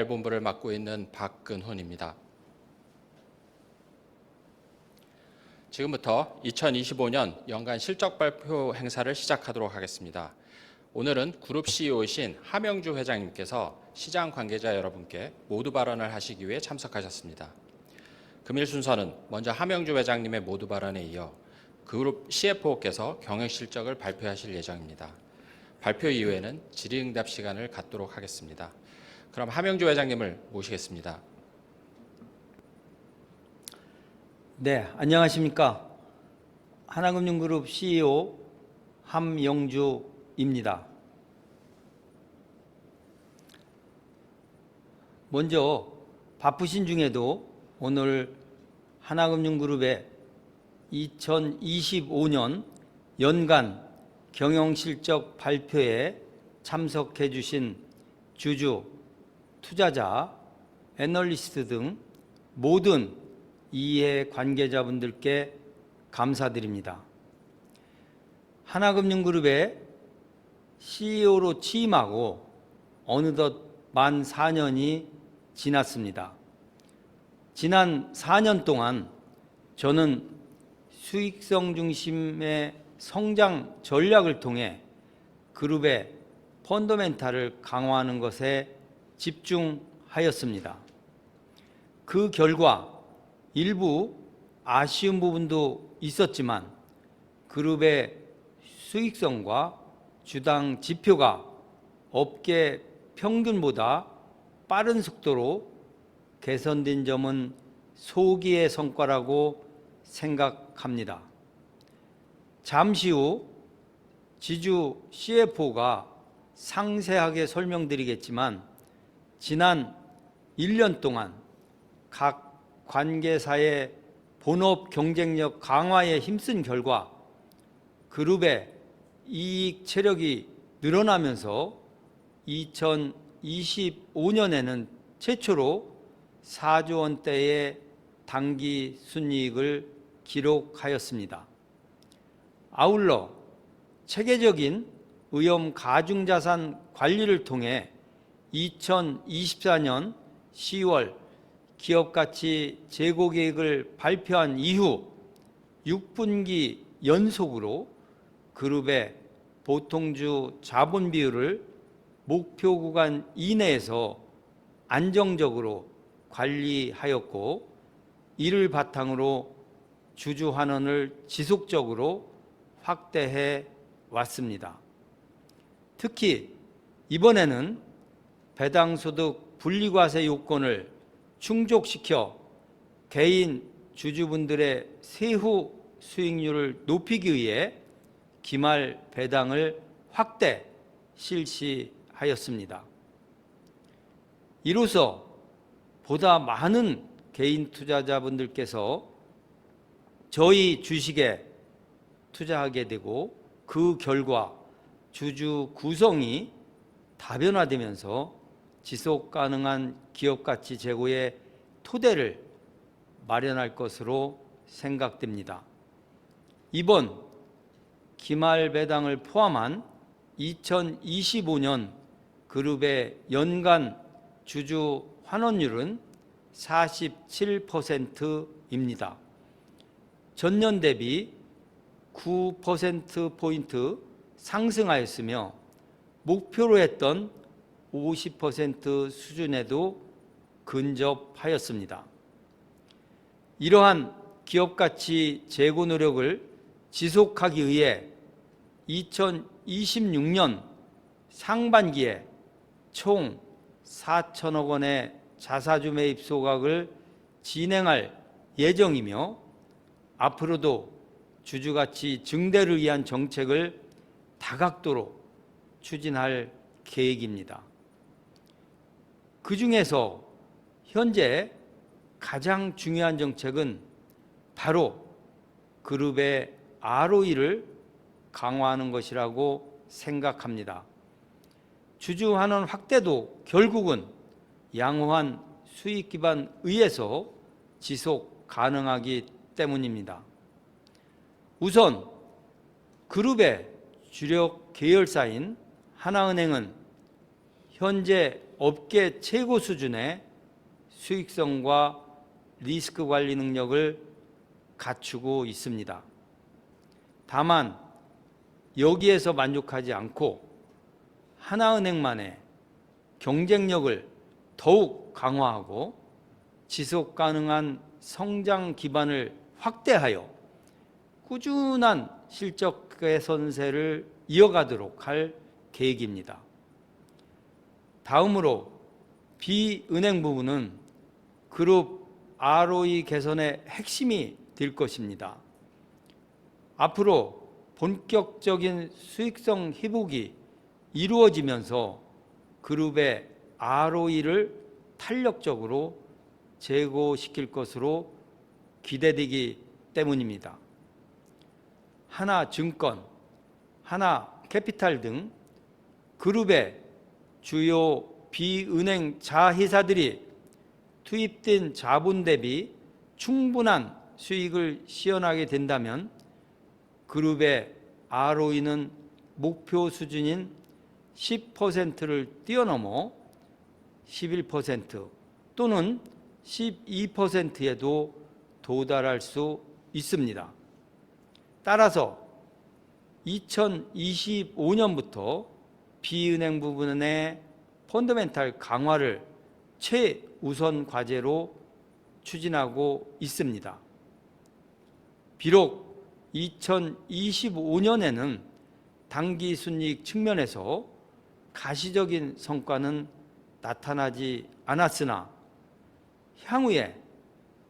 본부를 맡고 있는 박근훈입니다. 지금부터 2025년 연간 실적 발표 행사를 시작하도록 하겠습니다. 오늘은 그룹 CEO이신 하명주 회장님께서 시장 관계자 여러분께 모두 발언을 하시기 위해 참석하셨습니다. 금일 순서는 먼저 하명주 회장님의 모두 발언에 이어 그룹 CFO께서 경영 실적을 발표하실 예정입니다. 발표 이후에는 질의응답 시간을 갖도록 하겠습니다. 그럼 하명주 회장님을 모시겠습니다. 네, 안녕하십니까. 하나금융그룹 CEO 함영주입니다. 먼저 바쁘신 중에도 오늘 하나금융그룹의 2025년 연간 경영실적 발표에 참석해 주신 주주, 투자자, 애널리스트 등 모든 이해 관계자분들께 감사드립니다. 하나금융그룹의 CEO로 취임하고 어느덧 만 4년이 지났습니다. 지난 4년 동안 저는 수익성 중심의 성장 전략을 통해 그룹의 펀더멘탈을 강화하는 것에 집중하였습니다. 그 결과 일부 아쉬운 부분도 있었지만 그룹의 수익성과 주당 지표가 업계 평균보다 빠른 속도로 개선된 점은 소기의 성과라고 생각합니다. 잠시 후 지주 CFO가 상세하게 설명드리겠지만 지난 1년 동안 각 관계사의 본업 경쟁력 강화에 힘쓴 결과 그룹의 이익 체력이 늘어나면서 2025년에는 최초로 4조 원대의 당기 순이익을 기록하였습니다. 아울러 체계적인 위험 가중자산 관리를 통해 2024년 10월 기업가치 재고 계획을 발표한 이후 6분기 연속으로 그룹의 보통주 자본 비율을 목표 구간 이내에서 안정적으로 관리하였고 이를 바탕으로 주주 환원을 지속적으로 확대해 왔습니다. 특히 이번에는 배당소득 분리과세 요건을 충족시켜 개인 주주분들의 세후 수익률을 높이기 위해 기말 배당을 확대 실시하였습니다. 이로써 보다 많은 개인 투자자분들께서 저희 주식에 투자하게 되고 그 결과 주주 구성이 다변화되면서 지속 가능한 기업가치 제고의 토대를 마련할 것으로 생각됩니다. 이번 기말 배당을 포함한 2025년 그룹의 연간 주주 환원율은 47%입니다. 전년 대비 9%포인트 상승하였으며 목표로 했던 50% 수준에도 근접하였습니다. 이러한 기업가치 재고 노력을 지속하기 위해 2026년 상반기에 총 4천억 원의 자사주 매입 소각을 진행할 예정이며 앞으로도 주주가치 증대를 위한 정책을 다각도로 추진할 계획입니다. 그 중에서 현재 가장 중요한 정책은 바로 그룹의 ROE를 강화하는 것이라고 생각합니다. 주주 환원 확대도 결국은 양호한 수익 기반 의에서 지속 가능하기 때문입니다. 우선 그룹의 주력 계열사인 하나은행은 현재 업계 최고 수준의 수익성과 리스크 관리 능력을 갖추고 있습니다. 다만 여기에서 만족하지 않고 하나은행만의 경쟁력을 더욱 강화하고 지속 가능한 성장 기반을 확대하여 꾸준한 실적 개선세를 이어가도록 할 계획입니다. 다음으로 비은행 부분은 그룹 ROE 개선의 핵심이 될 것입니다. 앞으로 본격적인 수익성 회복이 이루어지면서 그룹의 ROE를 탄력적으로 제고시킬 것으로 기대되기 때문입니다. 하나증권, 하나캐피탈 등 그룹의 주요 비은행 자회사들이 투입된 자본 대비 충분한 수익을 시현하게 된다면 그룹의 ROE는 목표 수준인 10%를 뛰어넘어 11% 또는 12%에도 도달할 수 있습니다. 따라서 2025년부터 비은행 부분의 펀더멘탈 강화를 최우선 과제로 추진하고 있습니다. 비록 2025년에는 당기순이익 측면에서 가시적인 성과는 나타나지 않았으나 향후에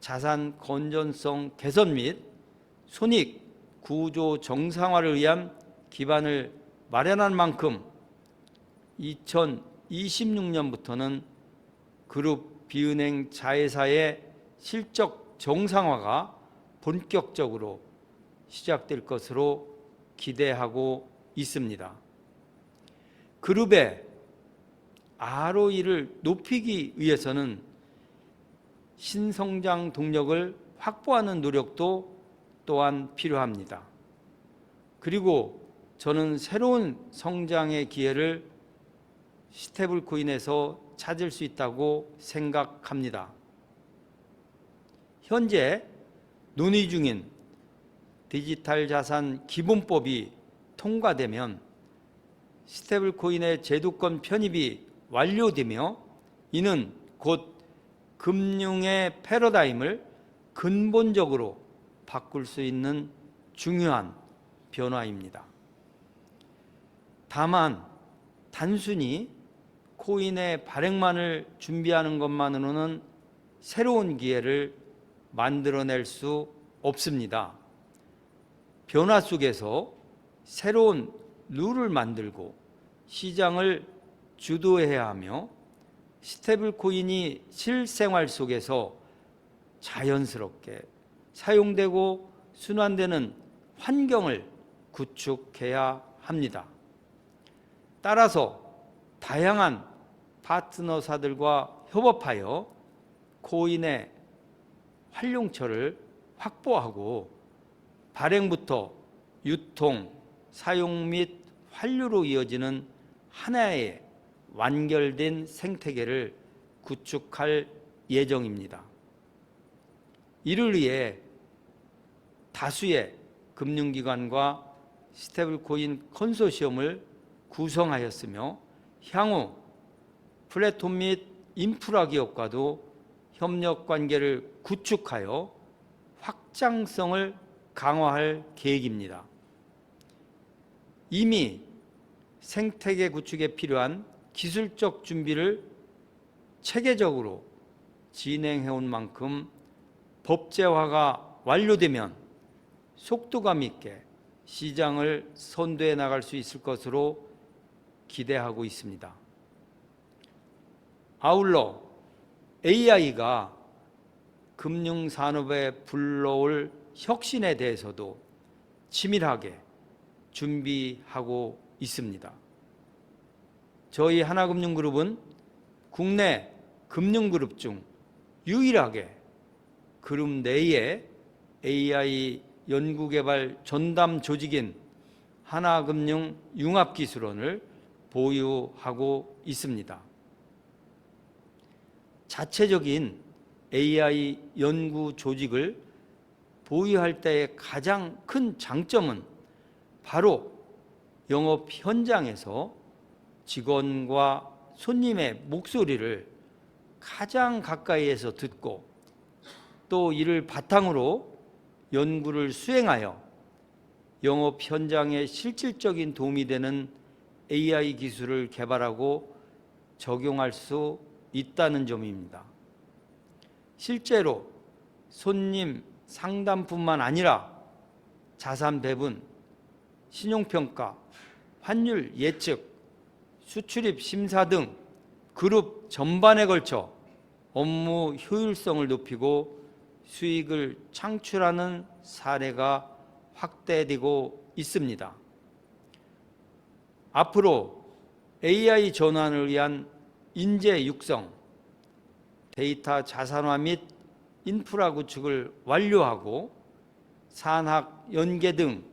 자산 건전성 개선 및 손익 구조 정상화를 위한 기반을 마련한 만큼 2026년부터는 그룹 비은행 자회사의 실적 정상화가 본격적으로 시작될 것으로 기대하고 있습니다. 그룹의 ROE를 높이기 위해서는 신성장 동력을 확보하는 노력도 또한 필요합니다. 그리고 저는 새로운 성장의 기회를 스테이블코인에서 찾을 수 있다고 생각합니다. 현재 논의 중인 디지털 자산 기본법이 통과되면 스테이블코인의 제도권 편입이 완료되며 이는 곧 금융의 패러다임을 근본적으로 바꿀 수 있는 중요한 변화입니다. 다만 단순히 코인의 발행만을 준비하는 것만으로는 새로운 기회를 만들어낼 수 없습니다. 변화 속에서 새로운 룰을 만들고 시장을 주도해야 하며 스테이블코인이 실생활 속에서 자연스럽게 사용되고 순환되는 환경을 구축해야 합니다. 따라서 다양한 파트너사들과 협업하여 코인의 활용처를 확보하고 발행부터 유통, 사용 및 환류로 이어지는 하나의 완결된 생태계를 구축할 예정입니다. 이를 위해 다수의 금융기관과 스테이블코인 컨소시엄을 구성하였으며 향후 플랫폼 및 인프라 기업과도 협력 관계를 구축하여 확장성을 강화할 계획입니다. 이미 생태계 구축에 필요한 기술적 준비를 체계적으로 진행해온 만큼 법제화가 완료되면 속도감 있게 시장을 선도해 나갈 수 있을 것으로 기대하고 있습니다. 아울러 AI가 금융산업에 불러올 혁신에 대해서도 치밀하게 준비하고 있습니다. 저희 하나금융그룹은 국내 금융그룹 중 유일하게 그룹 내에 AI 연구개발 전담 조직인 하나금융 융합기술원을 보유하고 있습니다. 자체적인 AI 연구 조직을 보유할 때의 가장 큰 장점은 바로 영업 현장에서 직원과 손님의 목소리를 가장 가까이에서 듣고 또 이를 바탕으로 연구를 수행하여 영업 현장에 실질적인 도움이 되는 AI 기술을 개발하고 적용할 수 있다는 점입니다. 실제로 손님 상담뿐만 아니라 자산 배분, 신용평가, 환율 예측, 수출입 심사 등 그룹 전반에 걸쳐 업무 효율성을 높이고 수익을 창출하는 사례가 확대되고 있습니다. 앞으로 AI 전환을 위한 인재 육성, 데이터 자산화 및 인프라 구축을 완료하고 산학 연계 등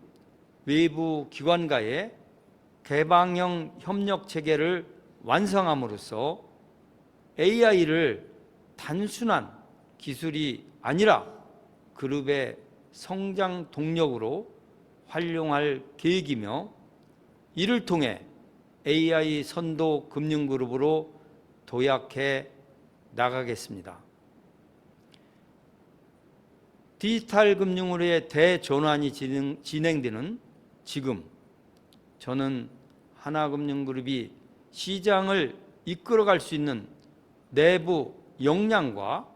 외부 기관과의 개방형 협력 체계를 완성함으로써 AI를 단순한 기술이 아니라 그룹의 성장 동력으로 활용할 계획이며 이를 통해 AI 선도 금융그룹으로 도약해 나가겠습니다. 디지털 금융으로의 대전환이 진행되는 지금 저는 하나금융그룹이 시장을 이끌어갈 수 있는 내부 역량과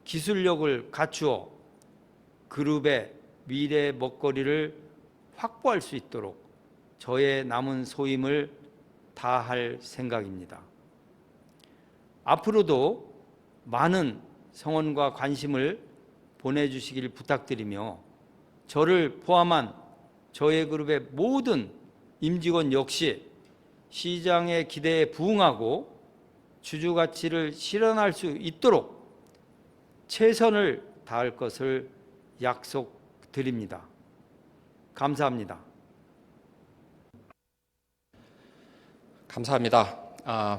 기술력을 갖추어 그룹의 미래 먹거리를 확보할 수 있도록 저의 남은 소임을 다할 생각입니다. 앞으로도 많은 성원과 관심을 보내주시길 부탁드리며 저를 포함한 저의 그룹의 모든 임직원 역시 시장의 기대에 부응하고 주주가치를 실현할 수 있도록 최선을 다할 것을 약속드립니다. 감사합니다. 감사합니다.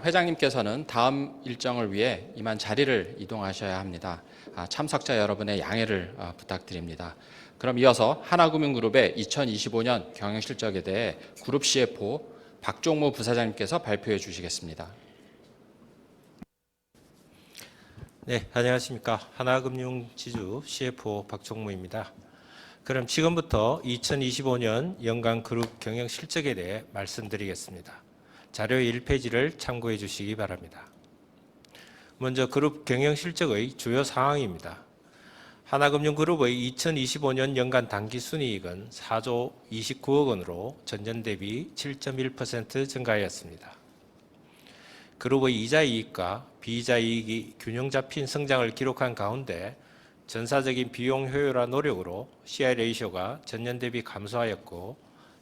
회장님께서는 다음 일정을 위해 이만 자리를 이동하셔야 합니다. 참석자 여러분의 양해를 부탁드립니다. 그럼 이어서 하나금융그룹의 2025년 경영실적에 대해 그룹 CFO 박종무 부사장님께서 발표해 주시겠습니다. 네, 안녕하십니까. 하나금융지주 CFO 박종무입니다. 그럼 지금부터 2025년 연간 그룹 경영실적에 대해 말씀드리겠습니다. 자료 1페이지를 참고해 주시기 바랍니다. 먼저 그룹 경영실적의 주요 사항입니다. 하나금융그룹의 2025년 연간 당기순이익은 4조 29억 원으로 전년 대비 7.1% 증가하였습니다. 그룹의 이자이익과 비이자이익이 균형 잡힌 성장을 기록한 가운데 전사적인 비용 효율화 노력으로 CI 레이쇼가 전년 대비 감소하였고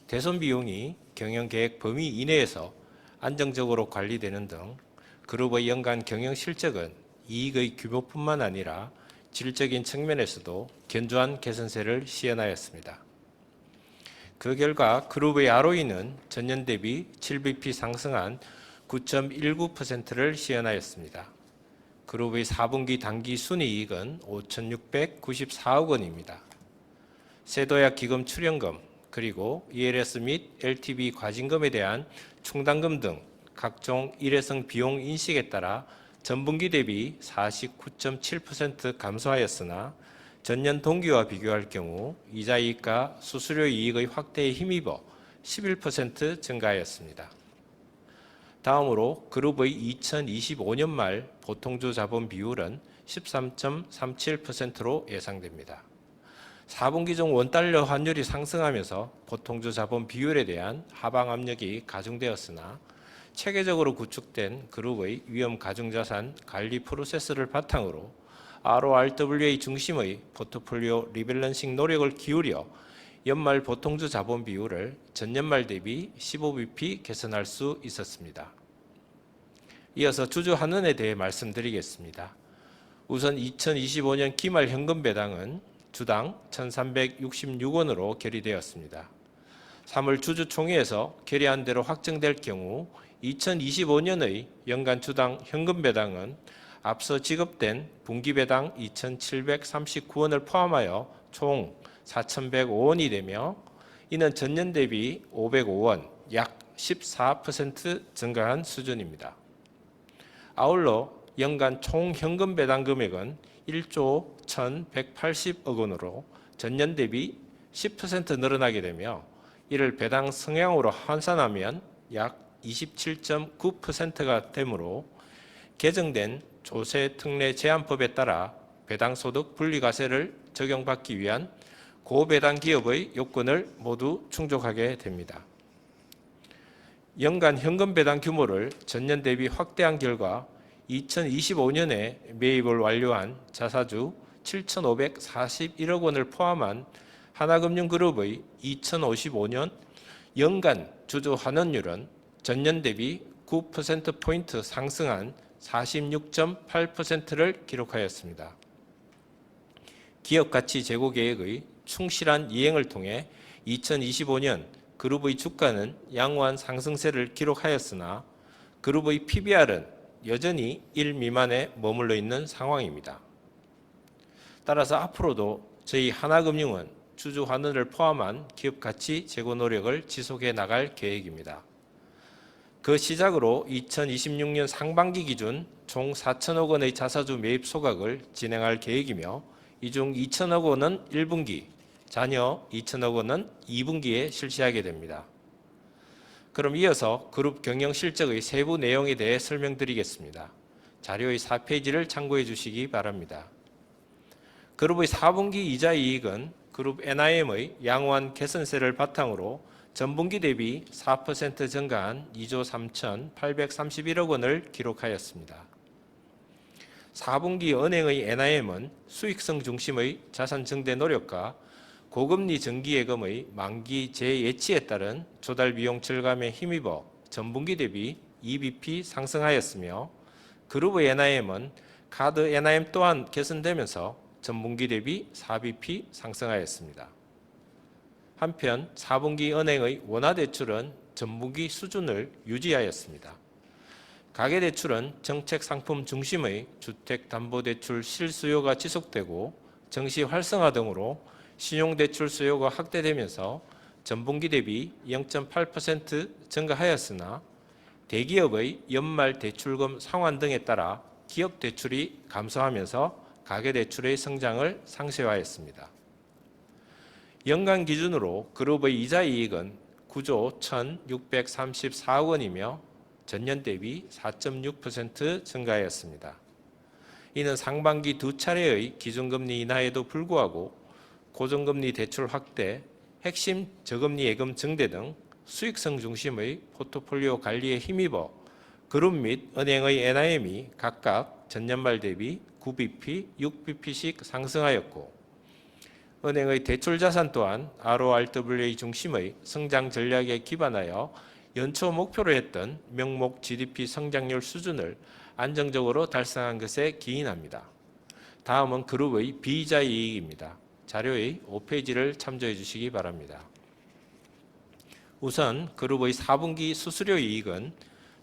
대손 비용이 경영계획 범위 이내에서 안정적으로 관리되는 등 그룹의 연간 경영 실적은 이익의 규모뿐만 아니라 질적인 측면에서도 견조한 개선세를 시현하였습니다. 그 결과 그룹의 ROE는 전년 대비 7bp 상승한 9.19%를 시현하였습니다. 그룹의 4분기 당기 순이익은 5,694억 원입니다. 세도약 기금 출연금 그리고 ELS 및 LTV 과징금에 대한 충당금 등 각종 일회성 비용 인식에 따라 전분기 대비 49.7% 감소하였으나 전년 동기와 비교할 경우 이자이익과 수수료 이익의 확대에 힘입어 11% 증가하였습니다. 다음으로 그룹의 2025년 말 보통주 자본 비율은 13.37%로 예상됩니다. 4분기 중 원달러 환율이 상승하면서 보통주 자본 비율에 대한 하방 압력이 가중되었으나 체계적으로 구축된 그룹의 위험 가중자산 관리 프로세스를 바탕으로 RORWA 중심의 포트폴리오 리밸런싱 노력을 기울여 연말 보통주 자본 비율을 전년말 대비 15bp 개선할 수 있었습니다. 이어서 주주 환원에 대해 말씀드리겠습니다. 우선 2025년 기말 현금 배당은 주당 1,366원으로 결의되었습니다. 3월 주주총회에서 결의한 대로 확정될 경우 2025년의 연간 주당 현금 배당은 앞서 지급된 분기배당 2,739원을 포함하여 총 4,105원이 되며 이는 전년 대비 505원, 약 14% 증가한 수준입니다. 아울러 연간 총 현금 배당 금액은 1조 1,180억 원으로 전년 대비 10% 늘어나게 되며 이를 배당 성향으로 환산하면 약 27.9%가 되므로 개정된 조세특례 제한법에 따라 배당소득 분리과세를 적용받기 위한 고배당 기업의 요건을 모두 충족하게 됩니다. 연간 현금 배당 규모를 전년 대비 확대한 결과 2025년에 매입을 완료한 자사주 7,541억 원을 포함한 하나금융그룹의 2055년 연간 주주 환원율은 전년 대비 9%포인트 상승한 46.8%를 기록하였습니다. 기업가치 제고 계획의 충실한 이행을 통해 2025년 그룹의 주가는 양호한 상승세를 기록하였으나 그룹의 PBR은 여전히 1 미만에 머물러 있는 상황입니다. 따라서 앞으로도 저희 하나금융은 주주 환원을 포함한 기업가치 제고 노력을 지속해 나갈 계획입니다. 그 시작으로 2026년 상반기 기준 총 4천억 원의 자사주 매입 소각을 진행할 계획이며 이 중 2천억 원은 1분기, 잔여 2천억 원은 2분기에 실시하게 됩니다. 그럼 이어서 그룹 경영 실적의 세부 내용에 대해 설명드리겠습니다. 자료의 4페이지를 참고해 주시기 바랍니다. 그룹의 4분기 이자 이익은 그룹 NIM의 양호한 개선세를 바탕으로 전분기 대비 4% 증가한 2조 3,831억 원을 기록하였습니다. 4분기 은행의 NIM은 수익성 중심의 자산 증대 노력과 고금리 정기예금의 만기 재예치에 따른 조달 비용 절감에 힘입어 전분기 대비 2bp 상승하였으며 그룹의 NIM은 카드 NIM 또한 개선되면서 전분기 대비 4bp 상승하였습니다. 한편 4분기 은행의 원화대출은 전분기 수준을 유지하였습니다. 가계대출은 정책 상품 중심의 주택담보대출 실수요가 지속되고 정시 활성화 등으로 신용대출 수요가 확대되면서 전분기 대비 0.8% 증가하였으나 대기업의 연말 대출금 상환 등에 따라 기업 대출이 감소하면서 가계대출의 성장을 상쇄화했습니다. 연간 기준으로 그룹의 이자 이익은 9조 1,634억 원이며 전년 대비 4.6% 증가하였습니다. 이는 상반기 두 차례의 기준금리 인하에도 불구하고 고정금리 대출 확대, 핵심 저금리 예금 증대 등 수익성 중심의 포트폴리오 관리에 힘입어 그룹 및 은행의 NIM이 각각 전년말 대비 9bp, 6bp씩 상승하였고 은행의 대출 자산 또한 RORWA 중심의 성장 전략에 기반하여 연초 목표로 했던 명목 GDP 성장률 수준을 안정적으로 달성한 것에 기인합니다. 다음은 그룹의 비이자 이익입니다. 자료의 5페이지를 참조해 주시기 바랍니다. 우선 그룹의 4분기 수수료 이익은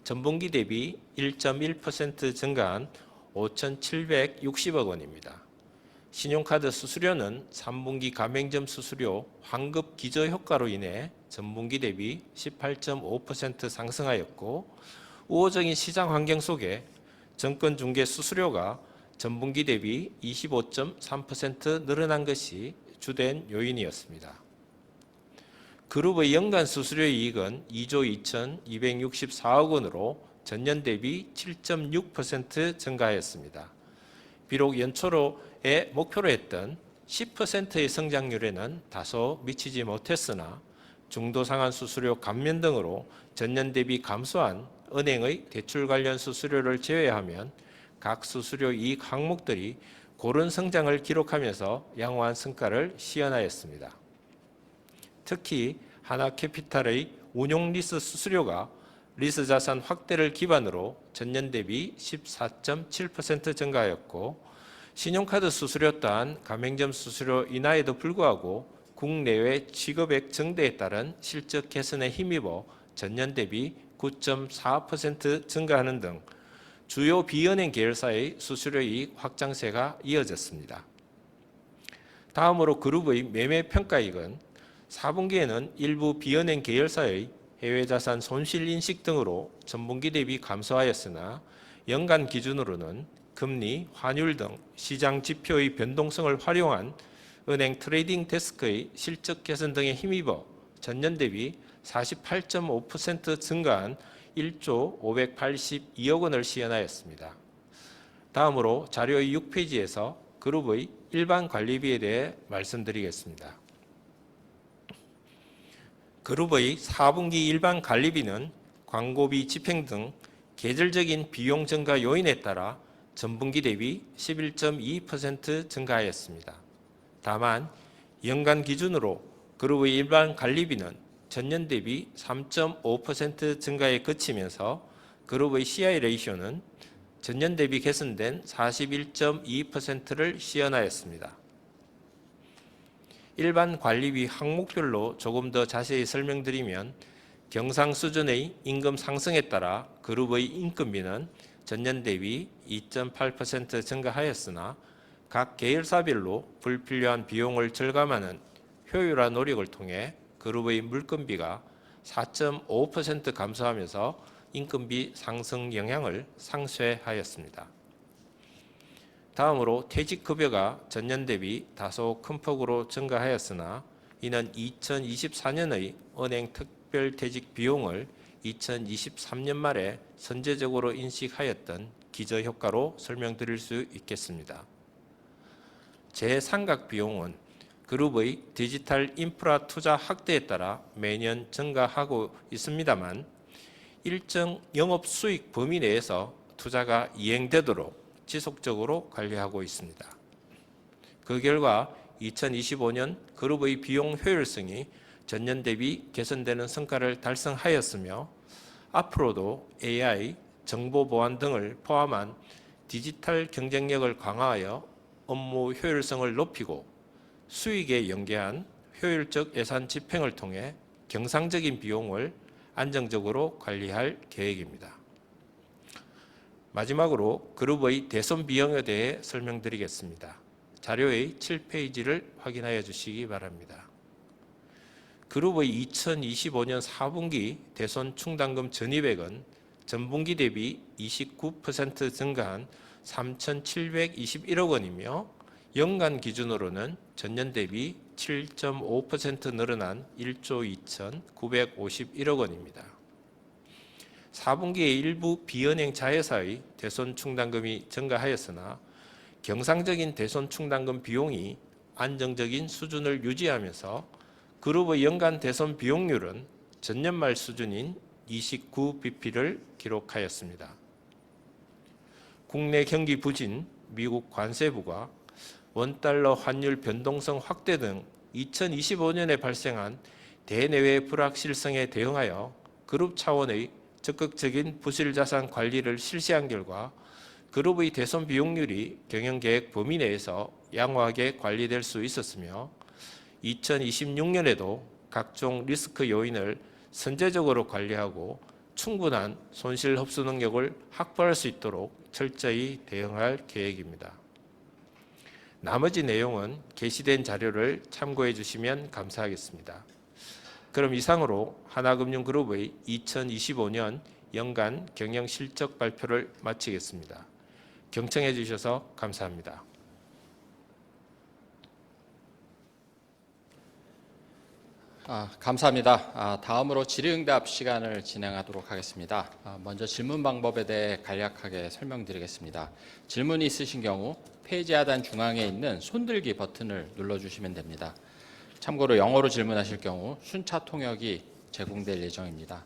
전분기 대비 1.1% 증가한 5,760억 원입니다. 신용카드 수수료는 3분기 가맹점 수수료 환급 기저 효과로 인해 전분기 대비 18.5% 상승하였고 우호적인 시장 환경 속에 정권중개 수수료가 전분기 대비 25.3% 늘어난 것이 주된 요인이었습니다. 그룹의 연간 수수료 이익은 2조 2,264억 원으로 전년 대비 7.6% 증가하였습니다. 비록 연초로의 목표로 했던 10%의 성장률에는 다소 미치지 못했으나 중도상환 수수료 감면 등으로 전년 대비 감소한 은행의 대출 관련 수수료를 제외하면 각 수수료 이익 항목들이 고른 성장을 기록하면서 양호한 성과를 시현하였습니다. 특히 하나캐피탈의 운용 리스 수수료가 리스 자산 확대를 기반으로 전년 대비 14.7% 증가하였고 신용카드 수수료 또한 가맹점 수수료 인하에도 불구하고 국내외 취급액 증대에 따른 실적 개선에 힘입어 전년 대비 9.4% 증가하는 등 주요 비은행 계열사의 수수료이익 확장세가 이어졌습니다. 다음으로 그룹의 매매 평가이익은 4분기에는 일부 비은행 계열사의 해외자산 손실 인식 등으로 전분기 대비 감소하였으나 연간 기준으로는 금리, 환율 등 시장 지표의 변동성을 활용한 은행 트레이딩 데스크의 실적 개선 등에 힘입어 전년 대비 48.5% 증가한 1조 582억 원을 시현하였습니다. 다음으로 자료의 6페이지에서 그룹의 일반 관리비에 대해 말씀드리겠습니다. 그룹의 4분기 일반 관리비는 광고비 집행 등 계절적인 비용 증가 요인에 따라 전분기 대비 11.2% 증가하였습니다. 다만 연간 기준으로 그룹의 일반 관리비는 전년 대비 3.5% 증가에 그치면서 그룹의 CI 레이쇼는 전년 대비 개선된 41.2%를 시현하였습니다. 일반 관리비 항목별로 조금 더 자세히 설명드리면 경상 수준의 임금 상승에 따라 그룹의 인건비는 전년 대비 2.8% 증가하였으나 각 계열사별로 불필요한 비용을 절감하는 효율화 노력을 통해 그룹의 물건비가 4.5% 감소하면서 인건비 상승 영향을 상쇄하였습니다. 다음으로 퇴직급여가 전년 대비 다소 큰 폭으로 증가하였으나 이는 2024년의 은행 특별퇴직 비용을 2023년 말에 선제적으로 인식하였던 기저효과로 설명드릴 수 있겠습니다. 재상각 비용은 그룹의 디지털 인프라 투자 확대에 따라 매년 증가하고 있습니다만 일정 영업 수익 범위 내에서 투자가 이행되도록 지속적으로 관리하고 있습니다. 그 결과 2025년 그룹의 비용 효율성이 전년 대비 개선되는 성과를 달성하였으며 앞으로도 AI, 정보 보안 등을 포함한 디지털 경쟁력을 강화하여 업무 효율성을 높이고 수익에 연계한 효율적 예산 집행을 통해 경상적인 비용을 안정적으로 관리할 계획입니다. 마지막으로 그룹의 대손 비용에 대해 설명드리겠습니다. 자료의 7페이지를 확인하여 주시기 바랍니다. 그룹의 2025년 4분기 대손 충당금 전입액은 전분기 대비 29% 증가한 3,721억 원이며 연간 기준으로는 전년 대비 7.5% 늘어난 1조 2,951억 원입니다. 4분기에 일부 비은행 자회사의 대손 충당금이 증가하였으나 경상적인 대손 충당금 비용이 안정적인 수준을 유지하면서 그룹의 연간 대손 비용률은 전년 말 수준인 29bp를 기록하였습니다. 국내 경기 부진, 미국 관세부과 원달러 환율 변동성 확대 등 2025년에 발생한 대내외 불확실성에 대응하여 그룹 차원의 적극적인 부실자산 관리를 실시한 결과 그룹의 대손 비용률이 경영계획 범위 내에서 양호하게 관리될 수 있었으며 2026년에도 각종 리스크 요인을 선제적으로 관리하고 충분한 손실 흡수 능력을 확보할 수 있도록 철저히 대응할 계획입니다. 나머지 내용은 게시된 자료를 참고해 주시면 감사하겠습니다. 그럼 이상으로 하나금융그룹의 2025년 연간 경영 실적 발표를 마치겠습니다. 경청해 주셔서 감사합니다. 감사합니다. 다음으로 질의응답 시간을 진행하도록 하겠습니다. 먼저 질문 방법에 대해 간략하게 설명드리겠습니다. 질문이 있으신 경우 페이지 하단 중앙에 있는 손들기 버튼을 눌러주시면 됩니다. 참고로 영어로 질문하실 경우 순차 통역이 제공될 예정입니다.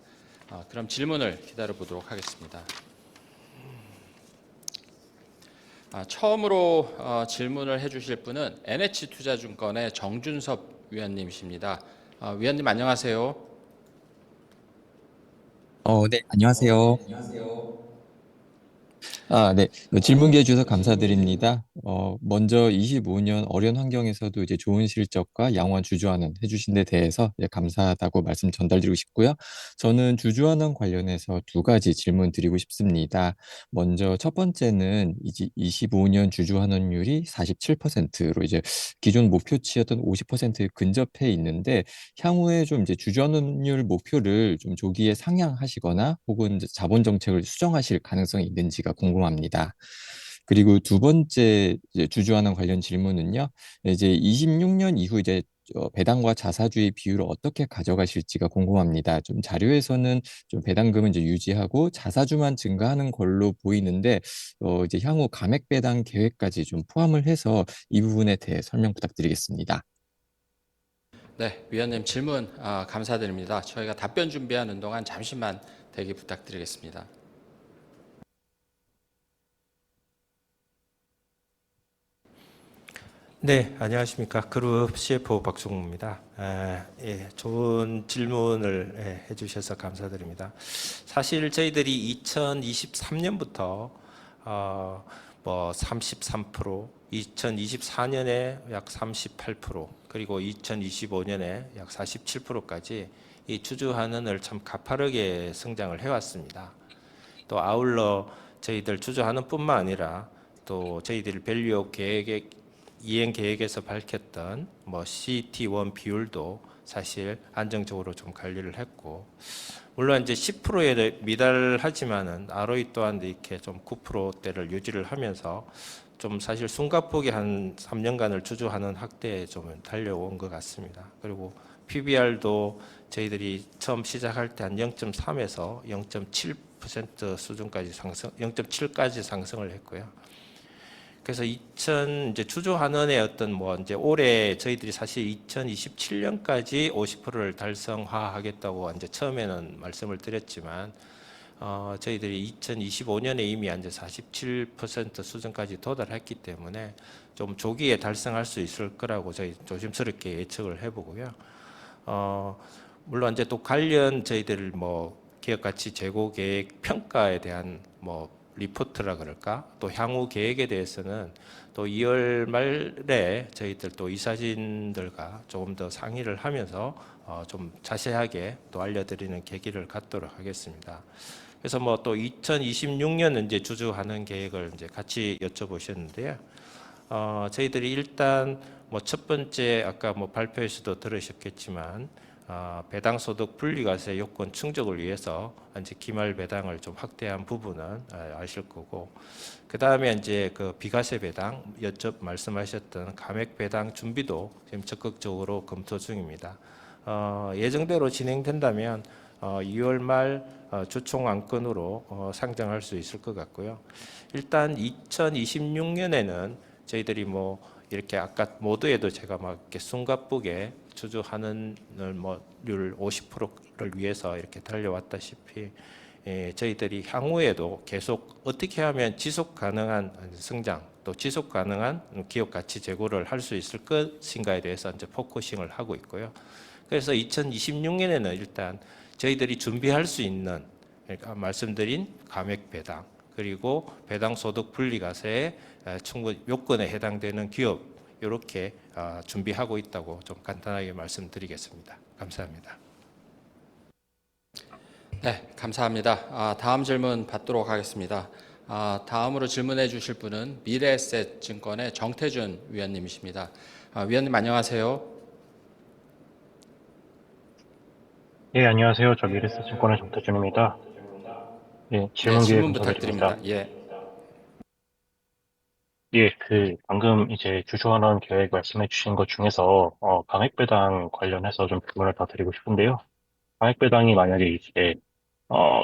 그럼 질문을 기다려 보도록 하겠습니다. 처음으로 질문을 해주실 분은 NH투자증권의 정준섭 위원님이십니다. 위원님 안녕하세요. 네, 안녕하세요. 네, 질문 기회 주셔서 감사드립니다. 먼저 25년 어려운 환경에서도 이제 좋은 실적과 양호한 주주환원 해주신 데 대해서 감사하다고 말씀 전달드리고 싶고요. 저는 주주환원 관련해서 두 가지 질문 드리고 싶습니다. 먼저 첫 번째는 이제 25년 주주환원율이 47%로 이제 기존 목표치였던 50%에 근접해 있는데 향후에 좀 이제 주주환원율 목표를 좀 조기에 상향하시거나 혹은 이제 자본 정책을 수정하실 가능성이 있는지가 궁금합니다. 그리고 두 번째 이제 주주환원 관련 질문은요. 이제 26년 이후 이제 배당과 자사주의 비율을 어떻게 가져가실지가 궁금합니다. 좀 자료에서는 좀 배당금은 이제 유지하고 자사주만 증가하는 걸로 보이는데 이제 향후 감액 배당 계획까지 좀 포함을 해서 이 부분에 대해 설명 부탁드리겠습니다. 네, 위원님 질문 감사드립니다. 저희가 답변 준비하는 동안 잠시만 대기 부탁드리겠습니다. 네, 안녕하십니까. 그룹 CFO 박종무입니다. 예, 좋은 질문을 해주셔서 감사드립니다. 사실 저희들이 2023년부터 뭐 33%, 2024년에 약 38%, 그리고 2025년에 약 47%까지 이 주주환원을 참 가파르게 성장을 해왔습니다. 또 아울러 저희들 주주환원뿐만 아니라 또 저희들 밸류 계획에 이행 계획에서 밝혔던 뭐 CET1 비율도 사실 안정적으로 좀 관리를 했고, 물론 이제 10%에 미달하지만은 ROE 또한 이렇게 좀 9%대를 유지를 하면서 좀 사실 숨가쁘게 한 3년간을 주주하는 확대에 좀 달려온 것 같습니다. 그리고 PBR도 저희들이 처음 시작할 때 한 0.3에서 0.7% 수준까지 0.7까지 상승을 했고요. 그래서 이제 주주환원의 어떤 뭐 이제 올해 저희들이 사실 2027년까지 50%를 달성화하겠다고 이제 처음에는 말씀을 드렸지만, 저희들이 2025년에 이미 이제 47% 수준까지 도달했기 때문에 좀 조기에 달성할 수 있을 거라고 저희 조심스럽게 예측을 해보고요. 물론 이제 또 관련 저희들 뭐 기업 가치 재고 계획 평가에 대한 뭐 리포트라 그럴까, 또 향후 계획에 대해서는 또 2월 말에 저희들 또 이사진들과 조금 더 상의를 하면서 좀 자세하게 또 알려드리는 계기를 갖도록 하겠습니다. 그래서 뭐 또 2026년 이제 주주하는 계획을 이제 같이 여쭤보셨는데요. 저희들이 일단 뭐 첫 번째 아까 뭐 발표에서도 들으셨겠지만 배당 소득 분리과세 요건 충족을 위해서 이제 기말 배당을 좀 확대한 부분은 아실 거고, 그 다음에 이제 그 비과세 배당 말씀하셨던 감액 배당 준비도 지금 적극적으로 검토 중입니다. 예정대로 진행된다면 2월 말 주총 안건으로 상정할 수 있을 것 같고요. 일단 2026년에는 저희들이 뭐 이렇게 아까 모두에도 제가 막 이렇게 숨가쁘게 주주하는 뭐률 50%를 위해서 이렇게 달려왔다시피, 저희들이 향후에도 계속 어떻게 하면 지속 가능한 성장, 또 지속 가능한 기업 가치 제고를 할 수 있을 것인가에 대해서 이제 포커싱을 하고 있고요. 그래서 2026년에는 일단 저희들이 준비할 수 있는, 그러니까 말씀드린 감액 배당, 그리고 배당 소득 분리과세의 충분 요건에 해당되는 기업, 이렇게 준비하고 있다고 좀 간단하게 말씀드리겠습니다. 감사합니다. 네, 감사합니다. 다음 질문 받도록 하겠습니다. 다음으로 질문해 주실 분은 미래에셋증권의 정태준 위원님이십니다. 위원님 안녕하세요. 예, 안녕하세요. 저 미래에셋증권의 정태준입니다. 예, 네, 질문 기회 질문 감사드립니다. 부탁드립니다. 예. 예, 방금 이제 주주환원 계획 말씀해 주신 것 중에서, 강액배당 관련해서 좀 질문을 더 드리고 싶은데요. 강액배당이 만약에 이제, 어,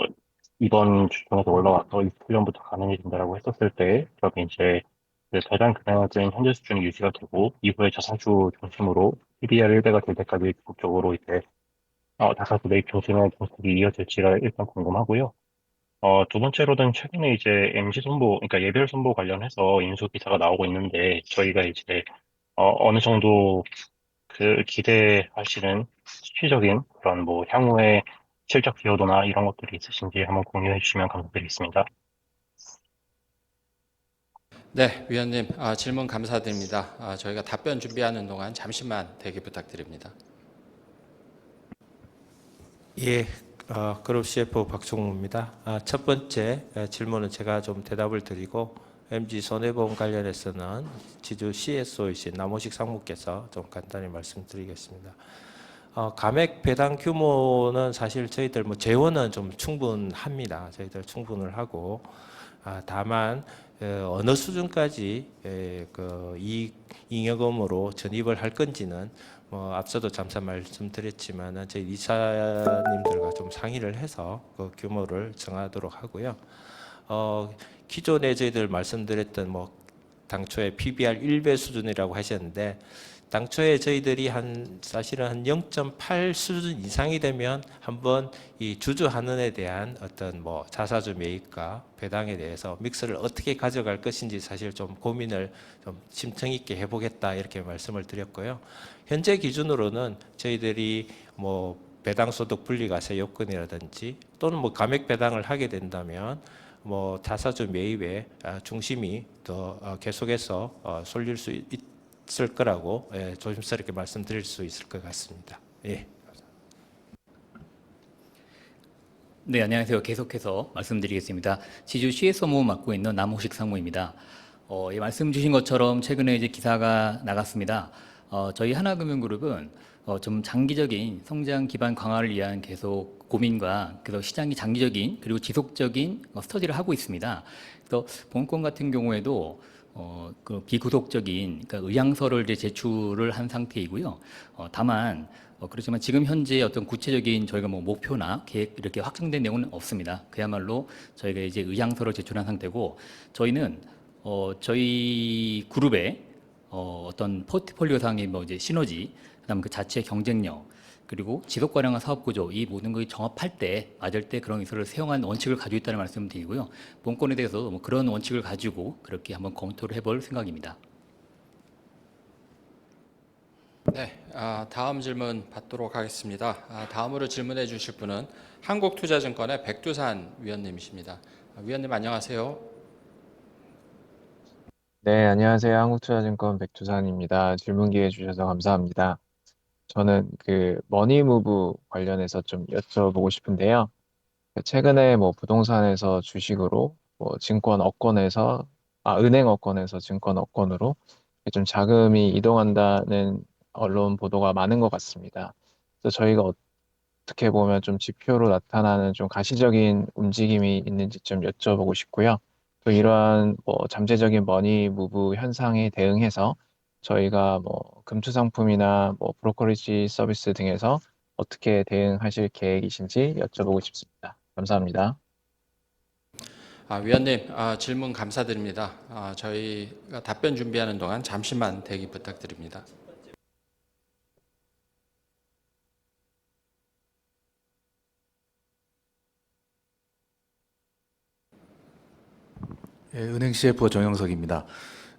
이번 주중에서 올라와서 27년부터 가능해진다라고 했었을 때, 그러면 이제, 그 배당 금액은 현재 수준이 유지가 되고, 이후에 자사주 중심으로 PBR 1배가 될 때까지 적극적으로 이제, 자사주 매입 중심의 정책이 이어질지가 일단 궁금하고요. 두 번째로는 최근에 이제 MG 선보, 그러니까 예별 선보 관련해서 인수 기사가 나오고 있는데, 저희가 이제, 어느 정도 기대하시는 수치적인 그런 뭐 향후의 실적 기여도나 이런 것들이 있으신지 한번 공유해 주시면 감사드리겠습니다. 네, 위원님 질문 감사드립니다. 저희가 답변 준비하는 동안 잠시만 대기 부탁드립니다. 예, 그룹 CFO 박종무입니다. 첫 번째 질문은 제가 좀 대답을 드리고 MG 손해보험 관련해서는 지주 CSO이신 남호식 상무께서 좀 간단히 말씀드리겠습니다. 감액 배당 규모는 사실 저희들 뭐 재원은 좀 충분합니다. 저희들 충분을 하고 다만 어느 수준까지 그 이익 잉여금으로 전입을 할 건지는 뭐 앞서도 잠깐 말씀드렸지만은 저희 이사님들과 좀 상의를 해서 그 규모를 정하도록 하고요. 기존에 저희들 말씀드렸던 뭐 당초에 PBR 1배 수준이라고 하셨는데 당초에 저희들이 사실은 한 0.8 수준 이상이 되면 한번 이 주주하는 에 대한 어떤 뭐 자사주 매입과 배당에 대해서 믹스를 어떻게 가져갈 것인지 사실 좀 고민을 좀 심층 있게 해보겠다 이렇게 말씀을 드렸고요. 현재 기준으로는 저희들이 뭐 배당 소득 분리과세 요건이라든지 또는 뭐 감액 배당을 하게 된다면 뭐 자사주 매입에 중심이 더 계속해서 쏠릴 수 있을 거라고 조심스럽게 말씀드릴 수 있을 것 같습니다. 예. 네, 안녕하세요. 계속해서 말씀드리겠습니다. 지주 CS 업무 맡고 있는 남호식 상무입니다. 예, 말씀 주신 것처럼 최근에 이제 기사가 나갔습니다. 저희 하나금융그룹은 좀 장기적인 성장 기반 강화를 위한 계속 고민과 그래서 시장이 장기적인 그리고 지속적인 스터디를 하고 있습니다. 그래서 본건 같은 경우에도 그 비구속적인 그러니까 의향서를 이제 제출을 한 상태이고요. 다만 그렇지만 지금 현재 어떤 구체적인 저희가 뭐 목표나 계획 이렇게 확정된 내용은 없습니다. 그야말로 저희가 이제 의향서를 제출한 상태고 저희는 저희 그룹의 어떤 포트폴리오 상의 뭐 이제 시너지, 그다음 그 자체 경쟁력, 그리고 지속 가능한 사업 구조 이 모든 것이 정합할 때 맞을 때 그런 기술을 사용한 원칙을 가지고 있다는 말씀드리고요. 본건에 대해서 뭐 그런 원칙을 가지고 그렇게 한번 검토를 해볼 생각입니다. 네, 다음 질문 받도록 하겠습니다. 다음으로 질문해 주실 분은 한국투자증권의 백두산 위원님이십니다. 위원님 안녕하세요. 네, 안녕하세요. 한국투자증권 백두산입니다. 질문 기회 주셔서 감사합니다. 저는 그 머니무브 관련해서 좀 여쭤보고 싶은데요. 최근에 뭐 부동산에서 주식으로, 뭐 증권 업권에서, 은행 업권에서 증권 업권으로 좀 자금이 이동한다는 언론 보도가 많은 것 같습니다. 그래서 저희가 어떻게 보면 좀 지표로 나타나는 좀 가시적인 움직임이 있는지 좀 여쭤보고 싶고요. 또 이러한 뭐 잠재적인 머니 무브 현상에 대응해서 저희가 뭐 금투 상품이나 뭐 브로커리지 서비스 등에서 어떻게 대응하실 계획이신지 여쭤보고 싶습니다. 감사합니다. 위원님 질문 감사드립니다. 저희가 답변 준비하는 동안 잠시만 대기 부탁드립니다. 예, 은행 CFO 정영석입니다.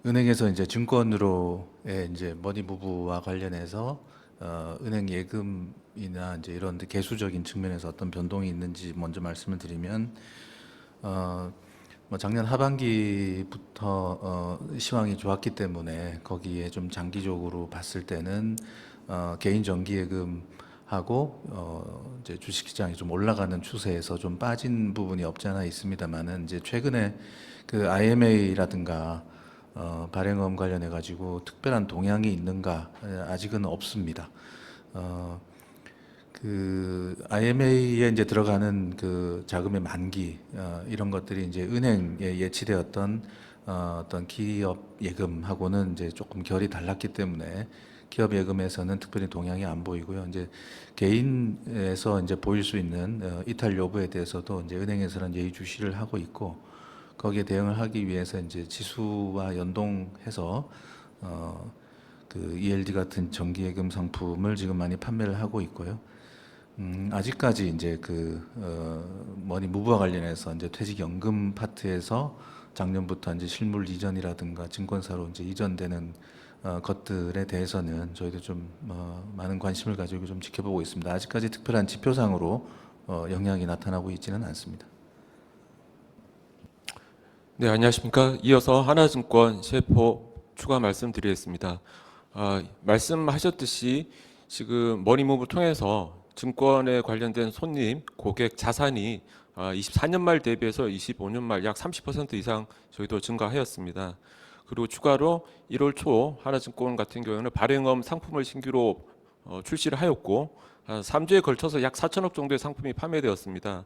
은행에서 이제 증권으로의 이제 머니 무브와 관련해서 은행 예금이나 이제 이런 개수적인 측면에서 어떤 변동이 있는지 먼저 말씀을 드리면 뭐 작년 하반기부터 시황이 좋았기 때문에 거기에 좀 장기적으로 봤을 때는 개인 정기예금 하고 이제 주식시장이 좀 올라가는 추세에서 좀 빠진 부분이 없지 않아 있습니다만은 이제 최근에 그 IMA라든가 발행음 관련해 가지고 특별한 동향이 있는가 아직은 없습니다. 그 IMA에 이제 들어가는 그 자금의 만기 이런 것들이 이제 은행에 예치되었던 어떤 기업 예금하고는 이제 조금 결이 달랐기 때문에 기업 예금에서는 특별히 동향이 안 보이고요. 이제 개인에서 이제 보일 수 있는 이탈 여부에 대해서도 이제 은행에서는 예의주시를 하고 있고 거기에 대응을 하기 위해서 이제 지수와 연동해서 그 ELD 같은 정기예금 상품을 지금 많이 판매를 하고 있고요. 아직까지 이제 그 머니 무브와 관련해서 이제 퇴직연금 파트에서 작년부터 이제 실물 이전이라든가 증권사로 이제 이전되는 것들에 대해서는 저희도 좀 많은 관심을 가지고 좀 지켜보고 있습니다. 아직까지 특별한 지표상으로 영향이 나타나고 있지는 않습니다. 네, 안녕하십니까. 이어서 하나증권 CFO 추가 말씀드리겠습니다. 말씀하셨듯이 지금 머니무브 통해서 증권에 관련된 손님, 고객 자산이 24년 말 대비해서 25년 말 약 30% 이상 저희도 증가하였습니다. 그리고 추가로 1월 초 하나증권 같은 경우는 발행업 상품을 신규로 출시를 하였고 3주에 걸쳐서 약 4천억 정도의 상품이 판매되었습니다.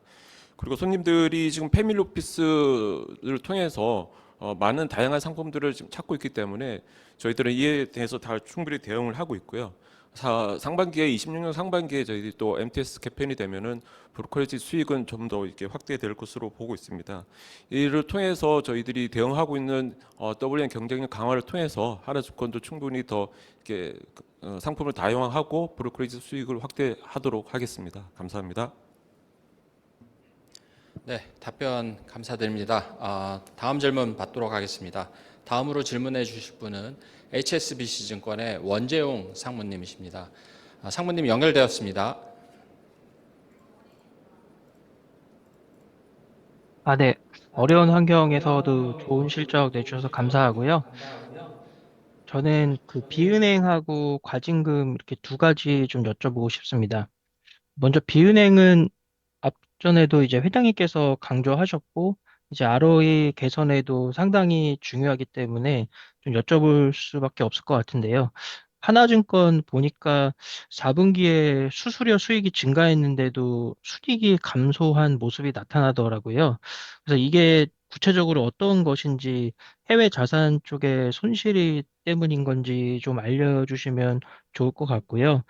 그리고 손님들이 지금 패밀리 오피스를 통해서 많은 다양한 상품들을 지금 찾고 있기 때문에 저희들은 이에 대해서 다 충분히 대응을 하고 있고요. 상반기에 26년 상반기에 저희들이 또 MTS 개편이 되면은 브로커리지 수익은 좀 더 이렇게 확대될 것으로 보고 있습니다. 이를 통해서 저희들이 대응하고 있는 WM 경쟁력 강화를 통해서 하나증권도 충분히 더 이렇게 상품을 다양화하고 브로커리지 수익을 확대하도록 하겠습니다. 감사합니다. 네, 답변 감사드립니다. 다음 질문 받도록 하겠습니다. 다음으로 질문해 주실 분은 HSBC 증권의 원재용 상무님이십니다. 상무님 연결되었습니다. 네. 어려운 환경에서도 좋은 실적 내주셔서 감사하고요. 저는 그 비은행하고 과징금 이렇게 두 가지 좀 여쭤보고 싶습니다. 먼저 비은행은 앞전에도 이제 회장님께서 강조하셨고, 이제 ROE 개선에도 상당히 중요하기 때문에 좀 여쭤볼 수밖에 없을 것 같은데요. 하나증권 보니까 4분기에 수수료 수익이 증가했는데도 수익이 감소한 모습이 나타나더라고요. 그래서 이게 구체적으로 어떤 것인지 해외 자산 쪽의 손실이 때문인 건지 좀 알려주시면 좋을 것 같고요.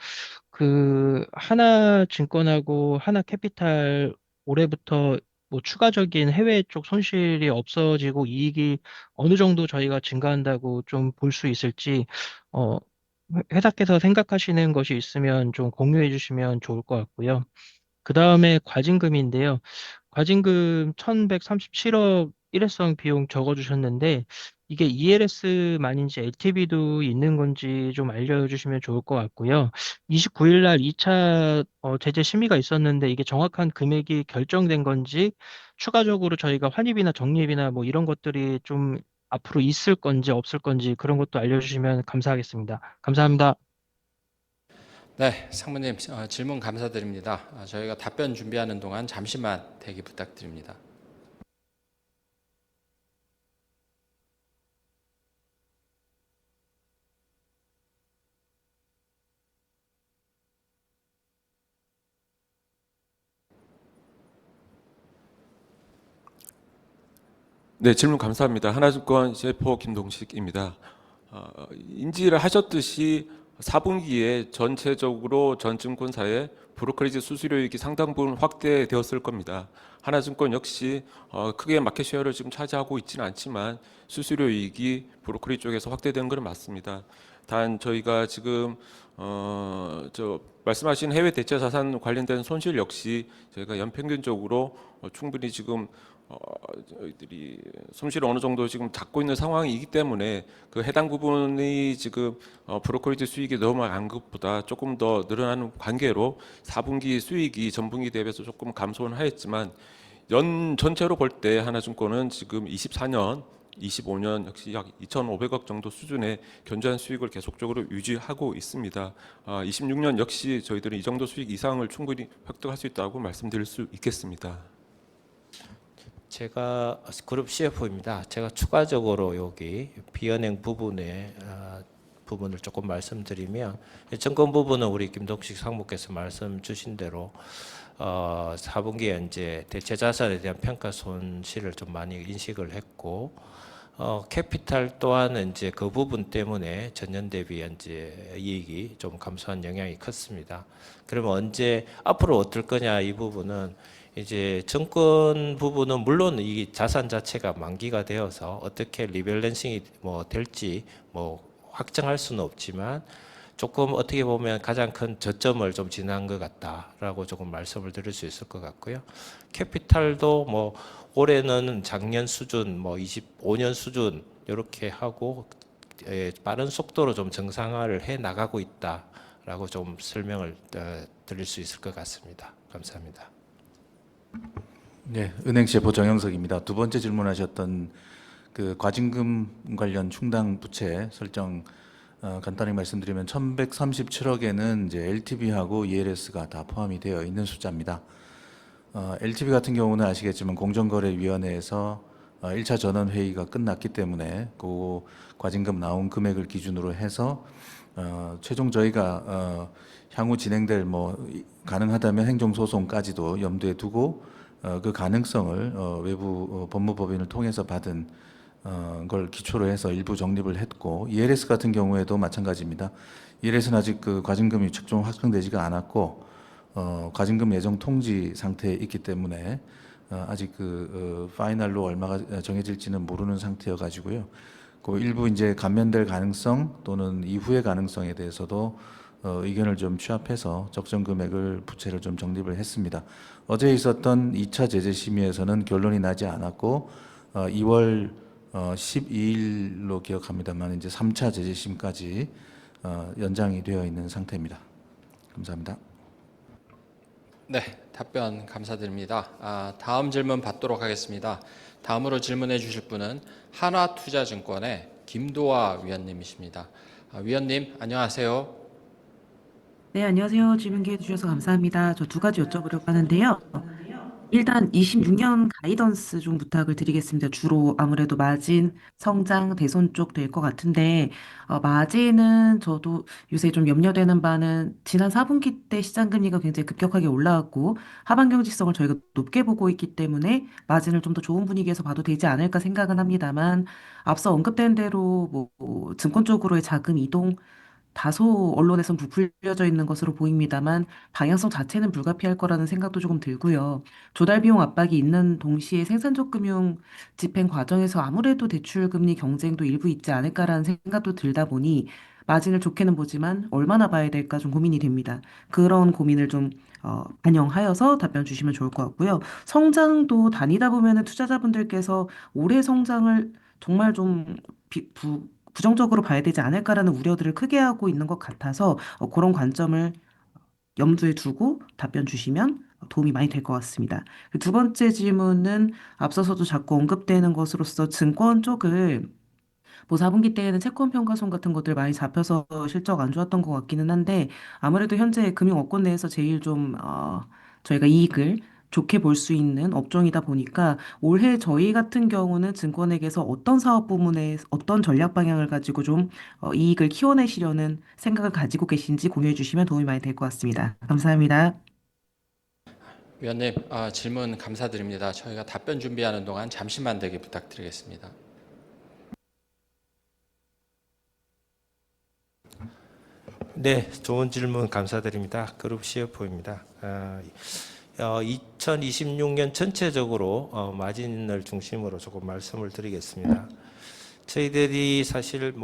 그 하나증권하고 하나캐피탈 올해부터 뭐 추가적인 해외 쪽 손실이 없어지고 이익이 어느 정도 저희가 증가한다고 좀 볼 수 있을지 어, 회사께서 생각하시는 것이 있으면 좀 공유해 주시면 좋을 것 같고요. 그 다음에 과징금인데요. 과징금 1137억 일회성 비용 적어주셨는데 이게 ELS만인지 LTV도 있는 건지 좀 알려주시면 좋을 것 같고요. 29일 날 2차 제재 심의가 있었는데 이게 정확한 금액이 결정된 건지 추가적으로 저희가 환입이나 적립이나 뭐 이런 것들이 좀 앞으로 있을 건지 없을 건지 그런 것도 알려주시면 감사하겠습니다. 감사합니다. 네, 상무님 질문 감사드립니다. 저희가 답변 준비하는 동안 잠시만 대기 부탁드립니다. 네, 질문 감사합니다. 하나증권 CFO 김동식입니다. 인지를 하셨듯이 4분기에 전체적으로 전 증권사의 브로커리지 수수료익이 상당 부분 확대되었을 겁니다. 하나증권 역시 크게 마켓 쉐어를 지금 차지하고 있지는 않지만 수수료익이 브로커리 쪽에서 확대되는 것은 맞습니다. 단 저희가 지금 말씀하신 해외 대체 자산 관련된 손실 역시 저희가 연평균적으로 충분히 지금 저희들이 손실을 어느 정도 지금 잡고 있는 상황이기 때문에 그 해당 부분이 지금 브로커리지 수익이 넘어간 것보다 조금 더 늘어나는 관계로 4분기 수익이 전분기 대비해서 조금 감소는 하였지만 연 전체로 볼 때 하나증권은 지금 24년 25년 역시 약 2,500억 정도 수준의 견조한 수익을 계속적으로 유지하고 있습니다. 26년 역시 저희들은 이 정도 수익 이상을 충분히 획득할 수 있다고 말씀드릴 수 있겠습니다. 제가 그룹 CFO입니다. 제가 추가적으로 여기 비은행 부분에 부분을 조금 말씀드리면 증권 부분은 우리 김동식 상무께서 말씀 주신 대로 4분기에 이제 대체 자산에 대한 평가 손실을 좀 많이 인식을 했고 캐피탈 또한 이제 그 부분 때문에 전년 대비 이제 이익이 좀 감소한 영향이 컸습니다. 그러면 언제 앞으로 어떨 거냐 이 부분은 이제 증권 부분은 물론 이 자산 자체가 만기가 되어서 어떻게 리밸런싱이 뭐 될지 뭐 확정할 수는 없지만 조금 어떻게 보면 가장 큰 저점을 좀 지난 것 같다라고 조금 말씀을 드릴 수 있을 것 같고요. 캐피탈도 뭐 올해는 작년 수준, 뭐 25년 수준 이렇게 하고 빠른 속도로 좀 정상화를 해 나가고 있다라고 좀 설명을 드릴 수 있을 것 같습니다. 감사합니다. 네, 은행 CFO 정영석입니다. 두 번째 질문하셨던 그 과징금 관련 충당 부채 설정 간단히 말씀드리면 1,137억에는 이제 LTV하고 ELS가 다 포함이 되어 있는 숫자입니다. LTV 같은 경우는 아시겠지만 공정거래위원회에서 1차 전원 회의가 끝났기 때문에 그 과징금 나온 금액을 기준으로 해서 최종 저희가 향후 진행될 가능하다면 행정소송까지도 염두에 두고 그 가능성을 외부 법무법인을 통해서 받은 걸 기초로 해서 일부 적립을 했고, ELS 같은 경우에도 마찬가지입니다. ELS는 아직 그 과징금이 최종 확정되지가 않았고 과징금 예정 통지 상태에 있기 때문에 아직 그 파이널로 얼마가 정해질지는 모르는 상태여 가지고요. 그 일부 이제 감면될 가능성 또는 이후의 가능성에 대해서도 의견을 좀 취합해서 적정 금액을 부채를 좀 정립을 했습니다. 어제 있었던 2차 제재 심의에서는 결론이 나지 않았고 2월 12일로 기억합니다만 이제 3차 제재 심까지 연장이 되어 있는 상태입니다. 감사합니다. 네, 답변 감사드립니다. 다음 질문 받도록 하겠습니다. 다음으로 질문해 주실 분은 한화투자증권의 김도아 위원님이십니다. 위원님, 안녕하세요. 네, 안녕하세요. 질문 기회 주셔서 감사합니다. 저 두 가지 여쭤보려고 하는데요. 일단 26년 가이던스 좀 부탁을 드리겠습니다. 주로 아무래도 마진, 성장, 대손 쪽 될 것 같은데, 마진은 저도 요새 좀 염려되는 바는 지난 4분기 때 시장금리가 굉장히 급격하게 올라왔고, 하반 경직성을 저희가 높게 보고 있기 때문에 마진을 좀 더 좋은 분위기에서 봐도 되지 않을까 생각은 합니다만, 앞서 언급된 대로 증권 쪽으로의 자금 이동, 다소 언론에선 부풀려져 있는 것으로 보입니다만 방향성 자체는 불가피할 거라는 생각도 조금 들고요. 조달 비용 압박이 있는 동시에 생산적 금융 집행 과정에서 아무래도 대출 금리 경쟁도 일부 있지 않을까라는 생각도 들다 보니 마진을 좋게는 보지만 얼마나 봐야 될까 좀 고민이 됩니다. 그런 고민을 좀 반영하여서 답변 주시면 좋을 것 같고요. 성장도 다니다 보면은 투자자분들께서 올해 성장을 정말 좀 부정적으로 봐야 되지 않을까라는 우려들을 크게 하고 있는 것 같아서 그런 관점을 염두에 두고 답변 주시면 도움이 많이 될 것 같습니다. 두 번째 질문은 앞서서도 자꾸 언급되는 것으로서 증권 쪽을 4분기 때에는 채권 평가손 같은 것들 많이 잡혀서 실적 안 좋았던 것 같기는 한데 아무래도 현재 금융업권 내에서 제일 좀 저희가 이익을 좋게 볼 수 있는 업종이다 보니까 올해 저희 같은 경우는 증권액에서 어떤 사업 부문에 어떤 전략 방향을 가지고 좀 이익을 키워내시려는 생각을 가지고 계신지 공유해 주시면 도움이 많이 될 것 같습니다. 감사합니다. 위원님, 질문 감사드립니다. 저희가 답변 준비하는 동안 잠시만 대기 부탁드리겠습니다. 네, 좋은 질문 감사드립니다. 그룹 CFO입니다. 2026년 전체적으로 마진을 중심으로 조금 말씀을 드리겠습니다. 저희들이 사실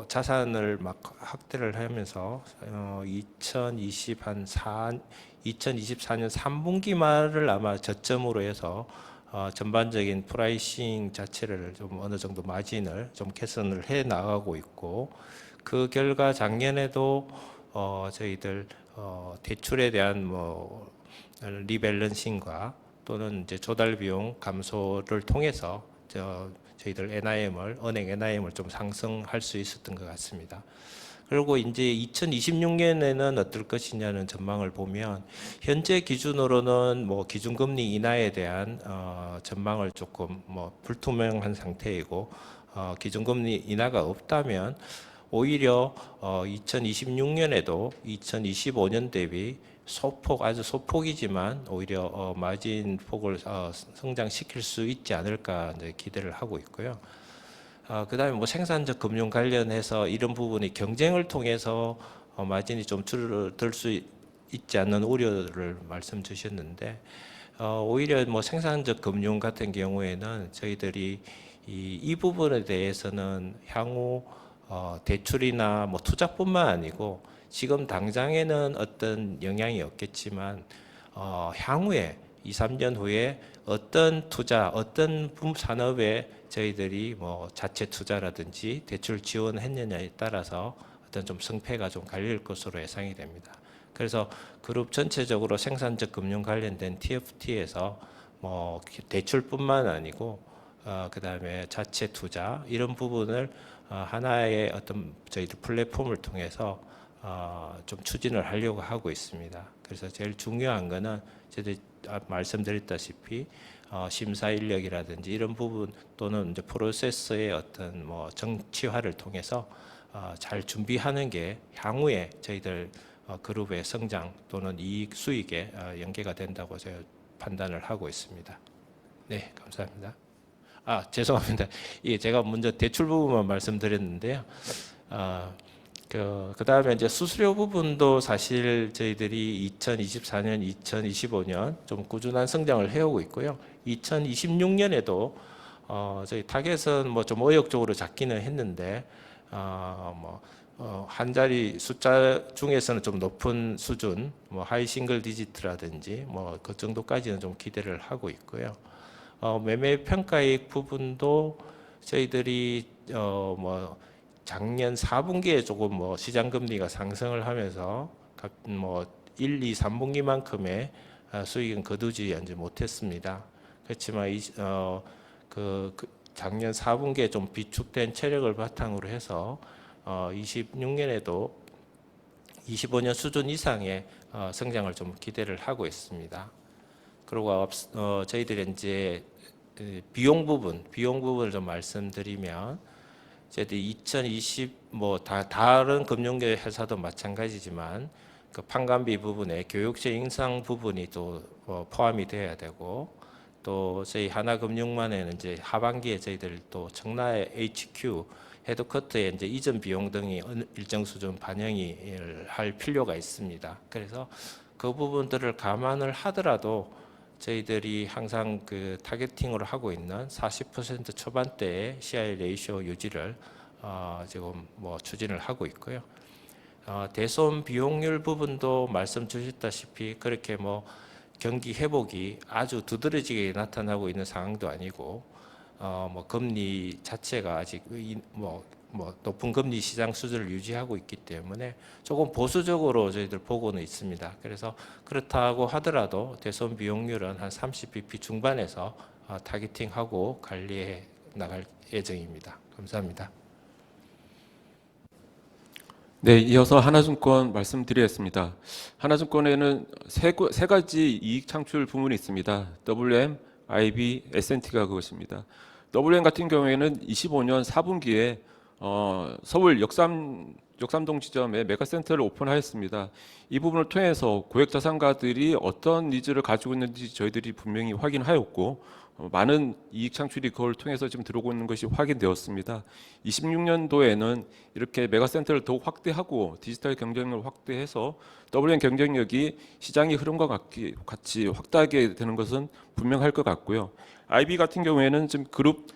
자산을 막 확대를 하면서 2024년 3분기 말을 아마 저점으로 해서 전반적인 프라이싱 자체를 좀 어느 정도 마진을 좀 개선을 해 나가고 있고, 그 결과 작년에도 저희들 대출에 대한 리밸런싱과 또는 이제 조달 비용 감소를 통해서 저희들 은행 NIM을 좀 상승할 수 있었던 것 같습니다. 그리고 이제 2026년에는 어떨 것이냐는 전망을 보면 현재 기준으로는 기준금리 인하에 대한 전망을 조금 불투명한 상태이고, 기준금리 인하가 없다면 오히려 2026년에도 2025년 대비 아주 소폭이지만 오히려 마진 폭을 성장시킬 수 있지 않을까 이제 기대를 하고 있고요. 그다음에 생산적 금융 관련해서 이런 부분이 경쟁을 통해서 마진이 좀 줄어들 수 있지 않는 우려를 말씀 주셨는데, 오히려 생산적 금융 같은 경우에는 저희들이 이 부분에 대해서는 향후 대출이나 투자뿐만 아니고 지금 당장에는 어떤 영향이 없겠지만 향후에 2, 3년 후에 어떤 투자, 어떤 산업에 저희들이 자체 투자라든지 대출 지원했느냐에 따라서 어떤 좀 승패가 좀 갈릴 것으로 예상이 됩니다. 그래서 그룹 전체적으로 생산적 금융 관련된 TFT에서 대출뿐만 아니고 그다음에 자체 투자 이런 부분을 하나의 어떤 저희들 플랫폼을 통해서 좀 추진을 하려고 하고 있습니다. 그래서 제일 중요한 거는 저희들이 말씀드렸다시피 심사 인력이라든지 이런 부분 또는 이제 프로세스의 어떤 뭐 정치화를 통해서 잘 준비하는 게 향후에 저희들 그룹의 성장 또는 이익 수익에 연계가 된다고 제가 판단을 하고 있습니다. 네, 감사합니다. 죄송합니다. 예, 제가 먼저 대출 부분만 말씀드렸는데요. 그다음에 이제 수수료 부분도 사실 저희들이 2024년, 2025년 좀 꾸준한 성장을 해오고 있고요. 2026년에도 저희 타겟은 뭐 좀 의욕적으로 잡기는 했는데 한 자리 숫자 중에서는 좀 높은 수준, 뭐 하이 싱글 디지트라든지 뭐 그 정도까지는 좀 기대를 하고 있고요. 매매 평가액 부분도 저희들이 뭐 작년 4분기에 조금 뭐 시장 금리가 상승을 하면서 뭐 1, 2, 3분기만큼의 수익은 거두지 못했습니다. 그렇지만 그 작년 4분기에 좀 비축된 체력을 바탕으로 해서 26년에도 25년 수준 이상의 성장을 좀 기대를 하고 있습니다. 그리고 저희들이 이제 비용 부분을 좀 말씀드리면 저희들이 2020 뭐 다른 금융계 회사도 마찬가지지만 그 판관비 부분에 교육세 인상 부분이 또 포함이 돼야 되고 또 저희 하나금융만에는 이제 하반기에 저희들 또 청라의 HQ 헤드쿼터에 이제 이전 비용 등이 일정 수준 반영이 할 필요가 있습니다. 그래서 그 부분들을 감안을 하더라도 저희들이 항상 그 타겟팅으로 하고 있는 40% 초반대의 CI 레이쇼 유지를 지금 뭐 추진을 하고 있고요. 대손 비용률 부분도 말씀 주셨다시피 그렇게 뭐 경기 회복이 아주 두드러지게 나타나고 있는 상황도 아니고 뭐 금리 자체가 아직 뭐 높은 금리 시장 수준을 유지하고 있기 때문에 조금 보수적으로 저희들 보고는 있습니다. 그래서 그렇다고 하더라도 대손 비용률은 한 30bp 중반에서 타겟팅하고 관리해 나갈 예정입니다. 감사합니다. 네, 이어서 하나증권 말씀드리겠습니다. 하나증권에는 세 가지 이익 창출 부문이 있습니다. WM, IB, S&T가 그것입니다. WM 같은 경우에는 25년 4분기에 서울 역삼동 지점에 메가센터를 오픈하였습니다. 이 부분을 통해서 고액자산가들이 어떤 니즈를 가지고 있는지 저희들이 분명히 확인하였고 많은 이익 창출이 그걸 통해서 지금 들어오고 있는 것이 확인되었습니다. 26년도에는 이렇게 메가센터를 더욱 확대하고 디지털 경쟁력을 확대해서 WM 경쟁력이 시장의 흐름과 같이 확대하게 되는 것은 분명할 것 같고요. IB 같은 경우에는 지금 그룹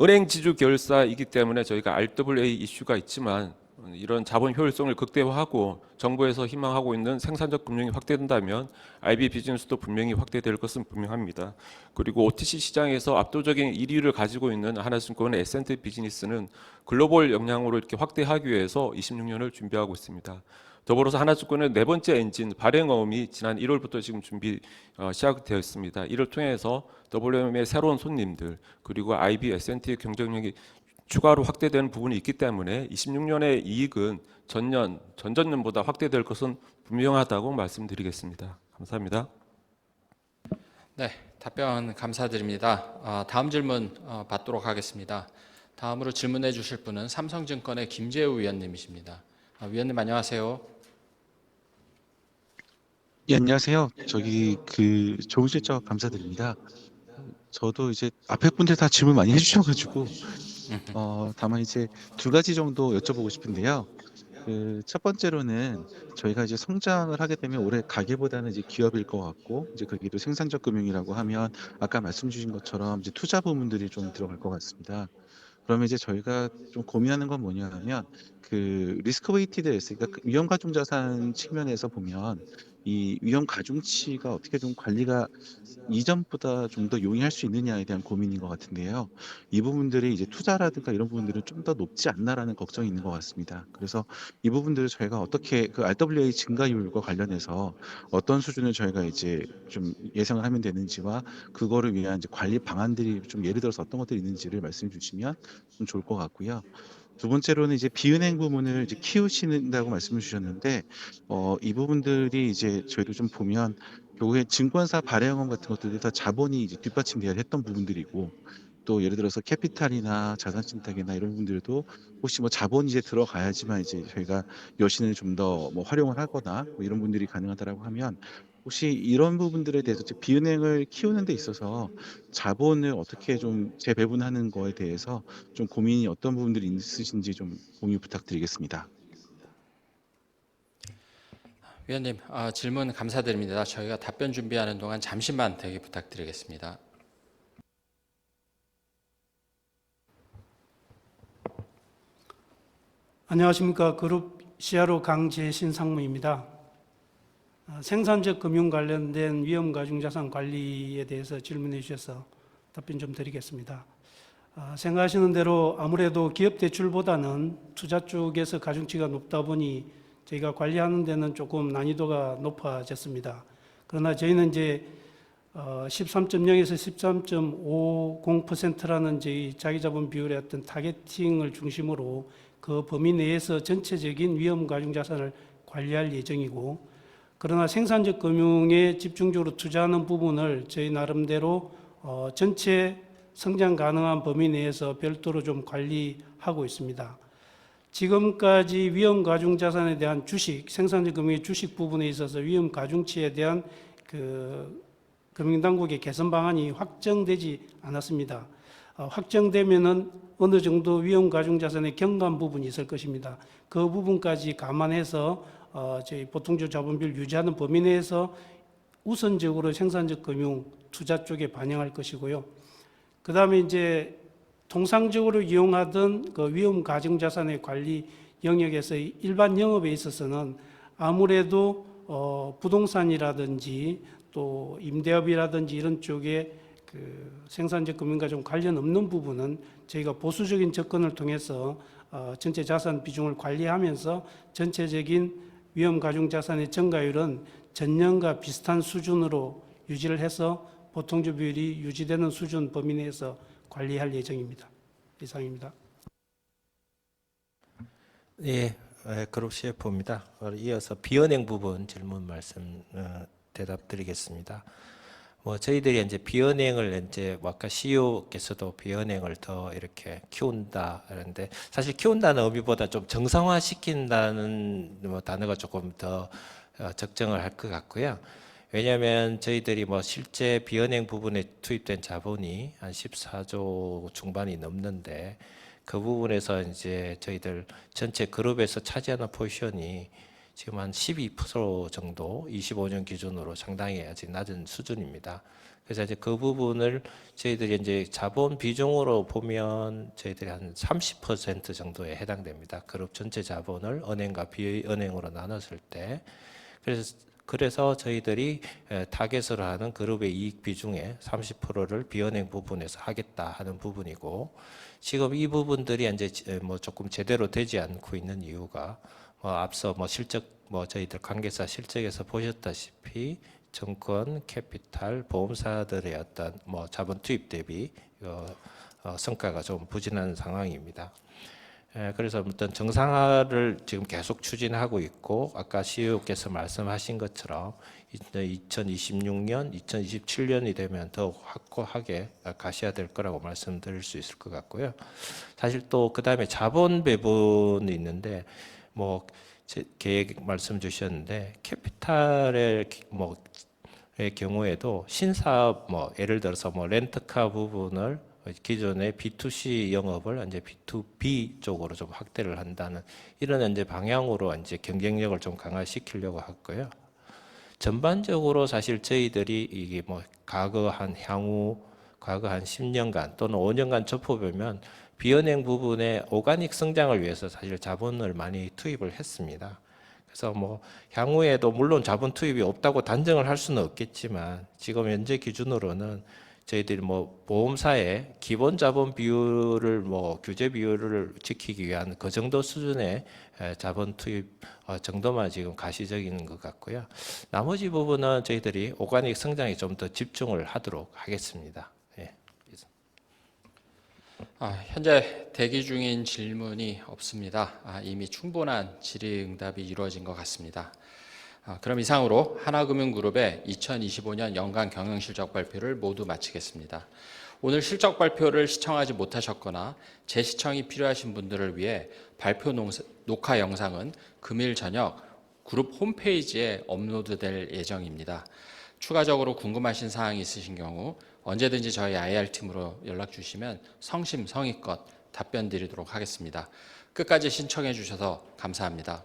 은행 지주 계열사이기 때문에 저희가 RWA 이슈가 있지만 이런 자본 효율성을 극대화하고 정부에서 희망하고 있는 생산적 금융이 확대된다면 IB 비즈니스도 분명히 확대될 것은 분명합니다. 그리고 OTC 시장에서 압도적인 1위를 가지고 있는 하나증권의 S&T 비즈니스는 글로벌 역량으로 이렇게 확대하기 위해서 26년을 준비하고 있습니다. 더불어서 하나증권의 네 번째 엔진 발행어음이 지난 1월부터 지금 준비 시작되어 있습니다. 이를 통해서 WM의 새로운 손님들 그리고 IB, S&T의 경쟁력이 추가로 확대되는 부분이 있기 때문에 26년의 이익은 전전년보다 확대될 것은 분명하다고 말씀드리겠습니다. 감사합니다. 네, 답변 감사드립니다. 다음 질문 받도록 하겠습니다. 다음으로 질문해 주실 분은 삼성증권의 김재우 위원님이십니다. 위원님 안녕하세요. 예, 안녕하세요. 좋은 실적 감사드립니다. 저도 이제 앞에 분들 다 질문 많이 해주셔가지고 다만 이제 두 가지 정도 여쭤보고 싶은데요. 첫 번째로는 저희가 이제 성장을 하게 되면 올해 가계보다는 이제 기업일 것 같고 이제 거기도 생산적 금융이라고 하면 아까 말씀 주신 것처럼 이제 투자 부문들이 좀 들어갈 것 같습니다. 그러면 이제 저희가 좀 고민하는 건 뭐냐 하면 그 리스크 웨이티드 에셋, 그러니까 위험 가중 자산 측면에서 보면 이 위험 가중치가 어떻게 좀 관리가 이전보다 좀 더 용이할 수 있느냐에 대한 고민인 것 같은데요. 이 부분들이 이제 투자라든가 이런 부분들은 좀 더 높지 않나라는 걱정이 있는 것 같습니다. 그래서 이 부분들을 저희가 어떻게 그 RWA 증가율과 관련해서 어떤 수준을 저희가 이제 좀 예상을 하면 되는지와 그거를 위한 이제 관리 방안들이 좀 예를 들어서 어떤 것들이 있는지를 말씀해 주시면 좀 좋을 것 같고요. 두 번째로는 이제 비은행 부문을 이제 키우신다고 말씀을 주셨는데, 이 부분들이 이제 저희도 좀 보면 결국에 증권사 발행원 같은 것들이 다 자본이 이제 뒷받침돼야 했던 부분들이고, 또 예를 들어서 캐피탈이나 자산信託이나 이런 부분들도 혹시 뭐 자본이 이제 들어가야지만 이제 저희가 여신을 좀 더 뭐 활용을 하거나 뭐 이런 분들이 가능하다라고 하면, 혹시 이런 부분들에 대해서 즉 비은행을 키우는 데 있어서 자본을 어떻게 좀 재배분하는 거에 대해서 좀 고민이 어떤 부분들이 있으신지 좀 공유 부탁드리겠습니다. 위원님, 질문 감사드립니다. 저희가 답변 준비하는 동안 잠시만 대기 부탁드리겠습니다. 안녕하십니까. 그룹 CRO 강재신 상무입니다. 생산적 금융 관련된 위험가중자산 관리에 대해서 질문해 주셔서 답변 좀 드리겠습니다. 생각하시는 대로 아무래도 기업 대출보다는 투자 쪽에서 가중치가 높다 보니 저희가 관리하는 데는 조금 난이도가 높아졌습니다. 그러나 저희는 이제 13.0에서 13.50%라는 저희 자기자본 비율의 어떤 타겟팅을 중심으로 그 범위 내에서 전체적인 위험 가중자산을 관리할 예정이고, 그러나 생산적 금융에 집중적으로 투자하는 부분을 저희 나름대로 전체 성장 가능한 범위 내에서 별도로 좀 관리하고 있습니다. 지금까지 위험 가중자산에 대한 주식, 생산적 금융의 주식 부분에 있어서 위험 가중치에 대한 그 금융당국의 개선 방안이 확정되지 않았습니다. 확정되면은 어느 정도 위험 가중자산의 경감 부분이 있을 것입니다. 그 부분까지 감안해서 저희 보통적 자본비율 유지하는 범위 내에서 우선적으로 생산적 금융 투자 쪽에 반영할 것이고요. 그 다음에 이제 통상적으로 이용하던 그 위험 가중자산의 관리 영역에서 일반 영업에 있어서는 아무래도 부동산이라든지 또 임대업이라든지 이런 쪽에 그 생산적 금융과 좀 관련 없는 부분은 저희가 보수적인 접근을 통해서 전체 자산 비중을 관리하면서 전체적인 위험 가중 자산의 증가율은 전년과 비슷한 수준으로 유지를 해서 보통주 비율이 유지되는 수준 범위 내에서 관리할 예정입니다. 이상입니다. 예, 그룹 CFO입니다. 이어서 비은행 부분 질문 말씀 대답드리겠습니다. 저희들이 이제 비은행을 이제 아까 CEO께서도 비은행을 더 이렇게 키운다 하는데, 사실 키운다는 의미보다 좀 정상화시킨다는 단어가 조금 더 적정을 할 것 같고요. 왜냐하면 저희들이 실제 비은행 부분에 투입된 자본이 한 14조 중반이 넘는데, 그 부분에서 이제 저희들 전체 그룹에서 차지하는 포지션이 지금 한 12% 정도 25년 기준으로 상당히 아직 낮은 수준입니다. 그래서 이제 그 부분을 저희들이 이제 자본 비중으로 보면 저희들이 한 30% 정도에 해당됩니다. 그룹 전체 자본을 은행과 비은행으로 나눴을 때. 그래서 저희들이 타겟으로 하는 그룹의 이익 비중의 30%를 비은행 부분에서 하겠다 하는 부분이고, 지금 이 부분들이 이제 조금 제대로 되지 않고 있는 이유가 앞서 실적 저희들 관계사 실적에서 보셨다시피 증권, 캐피탈, 보험사들의 어떤 자본 투입 대비 성과가 좀 부진한 상황입니다. 그래서 어떤 정상화를 지금 계속 추진하고 있고, 아까 CEO께서 말씀하신 것처럼 2026년, 2027년이 되면 더 확고하게 가셔야 될 거라고 말씀드릴 수 있을 것 같고요. 사실 또 그 다음에 자본 배분이 있는데, 계획 말씀 주셨는데, 캐피탈의 경우에도 신사업 예를 들어서 렌트카 부분을 기존의 B2C 영업을 이제 B2B 쪽으로 좀 확대를 한다는 이런 이제 방향으로 이제 경쟁력을 좀 강화시키려고 하고요. 전반적으로 사실 저희들이 이게 과거 한 10년간 또는 5년간 좁혀보면 비은행 부분의 오가닉 성장을 위해서 사실 자본을 많이 투입을 했습니다. 그래서 뭐 향후에도 물론 자본 투입이 없다고 단정을 할 수는 없겠지만 지금 현재 기준으로는 저희들이 뭐 보험사의 기본 자본 비율을 뭐 규제 비율을 지키기 위한 그 정도 수준의 자본 투입 정도만 지금 가시적인 것 같고요. 나머지 부분은 저희들이 오가닉 성장에 좀 더 집중을 하도록 하겠습니다. 예. 현재 대기 중인 질문이 없습니다. 이미 충분한 질의응답이 이루어진 것 같습니다. 그럼 이상으로 하나금융그룹의 2025년 연간 경영실적 발표를 모두 마치겠습니다. 오늘 실적 발표를 시청하지 못하셨거나 재시청이 필요하신 분들을 위해 발표 녹화 영상은 금일 저녁 그룹 홈페이지에 업로드될 예정입니다. 추가적으로 궁금하신 사항이 있으신 경우 언제든지 저희 IR팀으로 연락 주시면 성심성의껏 답변 드리도록 하겠습니다. 끝까지 신청해 주셔서 감사합니다.